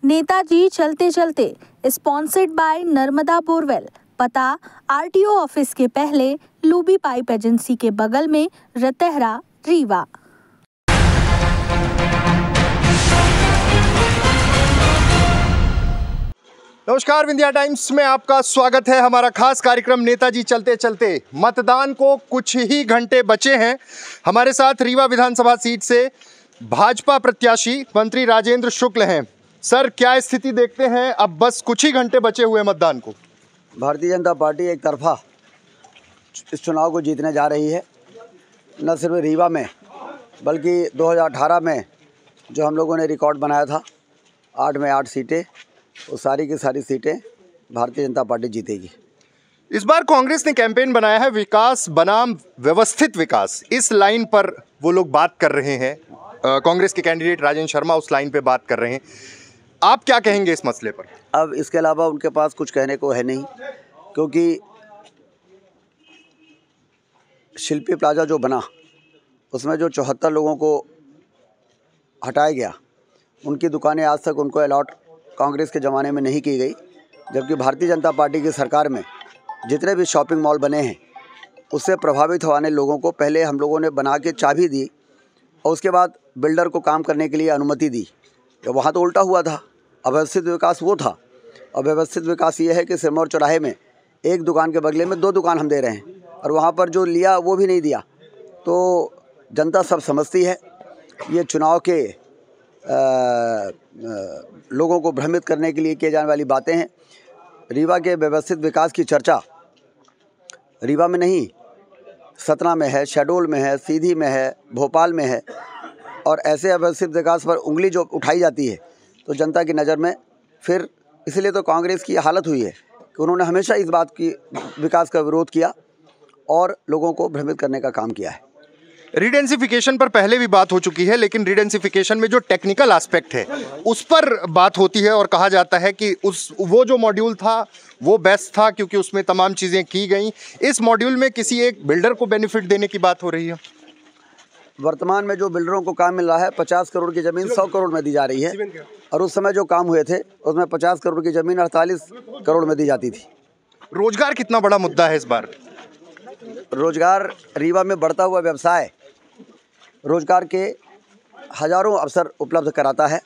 नेताजी चलते चलते sponsored by Narmada borewell. पता आरटीओ ऑफिस के पहले, लूबी पाइप एजेंसी के बगल में, रतेहरा, रीवा। नमस्कार, विंध्या टाइम्स में आपका स्वागत है। हमारा खास कार्यक्रम नेताजी चलते चलते। मतदान को कुछ ही घंटे बचे हैं। हमारे साथ रीवा विधानसभा सीट से भाजपा प्रत्याशी मंत्री राजेंद्र शुक्ल हैं। सर, क्या स्थिति देखते हैं? अब बस कुछ ही घंटे बचे हुए मतदान को। भारतीय जनता पार्टी एक तरफा इस चुनाव को जीतने जा रही है। न सिर्फ रीवा में बल्कि 2018 में जो हम लोगों ने रिकॉर्ड बनाया था 8 में 8 सीटें, वो सारी की सारी सीटें भारतीय जनता पार्टी जीतेगी। इस बार कांग्रेस ने कैंपेन बनाया है विकास बनाम व्यवस्थित विकास। इस लाइन पर वो लोग बात कर रहे हैं। कांग्रेस के कैंडिडेट राजेंद्र शर्मा उस लाइन पे बात कर रहे हैं। आप क्या कहेंगे इस मसले पर? अब इसके अलावा उनके पास कुछ कहने को है नहीं, क्योंकि शिल्पी प्लाजा जो बना उसमें जो 74 लोगों को हटाया गया, उनकी दुकानें आज तक उनको अलॉट कांग्रेस के ज़माने में नहीं की गई। जबकि भारतीय जनता पार्टी की सरकार में जितने भी शॉपिंग मॉल बने हैं, उससे प्रभावित होने लोगों को पहले हम लोगों ने बना के चाबी दी और उसके बाद बिल्डर को काम करने के लिए अनुमति दी। तो वहाँ तो उल्टा हुआ था। अव्यवस्थित विकास वो था। अव्यवस्थित विकास ये है कि सिरमौर चौराहे में एक दुकान के बदले में 2 दुकान हम दे रहे हैं और वहाँ पर जो लिया वो भी नहीं दिया। तो जनता सब समझती है। ये चुनाव के लोगों को भ्रमित करने के लिए किए जाने वाली बातें हैं। रीवा के व्यवस्थित विकास की चर्चा रीवा में नहीं, सतना में है, शहडोल में है, सीधी में है, भोपाल में है। और ऐसे अव्यवस्थित विकास पर उंगली जो उठाई जाती है तो जनता की नज़र में फिर, इसलिए तो कांग्रेस की हालत हुई है कि उन्होंने हमेशा इस बात की विकास का विरोध किया और लोगों को भ्रमित करने का काम किया है। रिडेंसिफिकेशन पर पहले भी बात हो चुकी है, लेकिन रिडेंसिफिकेशन में जो टेक्निकल एस्पेक्ट है उस पर बात होती है और कहा जाता है कि वो जो मॉड्यूल था वो बेस्ट था क्योंकि उसमें तमाम चीज़ें की गई। इस मॉड्यूल में किसी एक बिल्डर को बेनिफिट देने की बात हो रही है। वर्तमान में जो बिल्डरों को काम मिल रहा है, 50 करोड़ की ज़मीन 100 करोड़ में दी जा रही है और उस समय जो काम हुए थे उसमें 50 करोड़ की ज़मीन 48 करोड़ में दी जाती थी। रोजगार कितना बड़ा मुद्दा है इस बार? रोजगार रीवा में बढ़ता हुआ व्यवसाय रोजगार के हज़ारों अवसर उपलब्ध कराता है।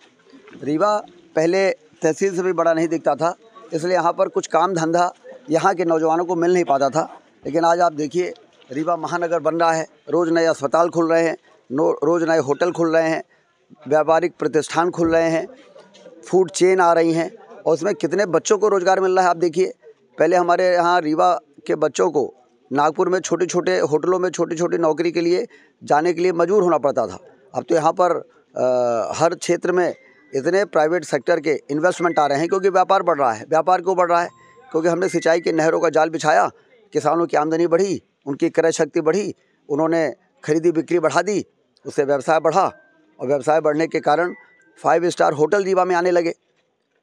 रीवा पहले तहसील से भी बड़ा नहीं दिखता था, इसलिए यहाँ पर कुछ काम धंधा यहाँ के नौजवानों को मिल नहीं पाता था। लेकिन आज आप देखिए, रीवा महानगर बन रहा है, रोज़ नए अस्पताल खुल रहे हैं, रोज़ नए होटल खुल रहे हैं, व्यापारिक प्रतिष्ठान खुल रहे हैं, फूड चेन आ रही हैं और उसमें कितने बच्चों को रोज़गार मिल रहा है। आप देखिए, पहले हमारे यहाँ रीवा के बच्चों को नागपुर में छोटे छोटे होटलों में छोटी छोटी नौकरी के लिए जाने के लिए मजबूर होना पड़ता था। अब तो यहाँ पर हर क्षेत्र में इतने प्राइवेट सेक्टर के इन्वेस्टमेंट आ रहे हैं क्योंकि व्यापार बढ़ रहा है। व्यापार क्यों बढ़ रहा है? क्योंकि हमने सिंचाई के नहरों का जाल बिछाया, किसानों की आमदनी बढ़ी, उनकी क्रय शक्ति बढ़ी, उन्होंने खरीदी बिक्री बढ़ा दी, उससे व्यवसाय बढ़ा और व्यवसाय बढ़ने के कारण 5 स्टार होटल रीवा में आने लगे,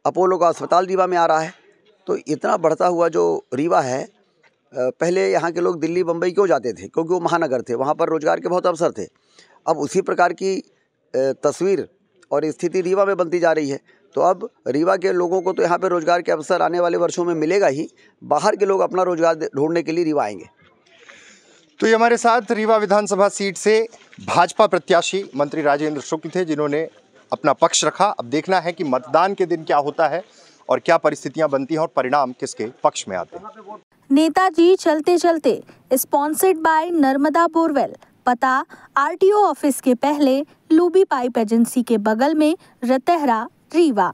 अपोलो का अस्पताल रीवा में आ रहा है। तो इतना बढ़ता हुआ जो रीवा है, पहले यहाँ के लोग दिल्ली बम्बई क्यों जाते थे? क्योंकि वो महानगर थे, वहाँ पर रोज़गार के बहुत अवसर थे। अब उसी प्रकार की तस्वीर और स्थिति रीवा में बनती जा रही है। तो अब रीवा के लोगों को तो यहाँ पे रोज़गार के अवसर आने वाले वर्षों में मिलेगा ही, बाहर के लोग अपना रोज़गार ढूंढने के लिए रीवा आएंगे। तो ये हमारे साथ रीवा विधानसभा सीट से भाजपा प्रत्याशी मंत्री राजेंद्र शुक्ल थे, जिन्होंने अपना पक्ष रखा। अब देखना है कि मतदान के दिन क्या होता है और क्या परिस्थितियां बनती हैं और परिणाम किसके पक्ष में आते हैं। नेताजी चलते चलते स्पॉन्सर्ड बाय नर्मदा बोरवेल। पता आरटीओ ऑफिस के पहले, लूबी पाइप एजेंसी के बगल में, रतेहरा, रीवा।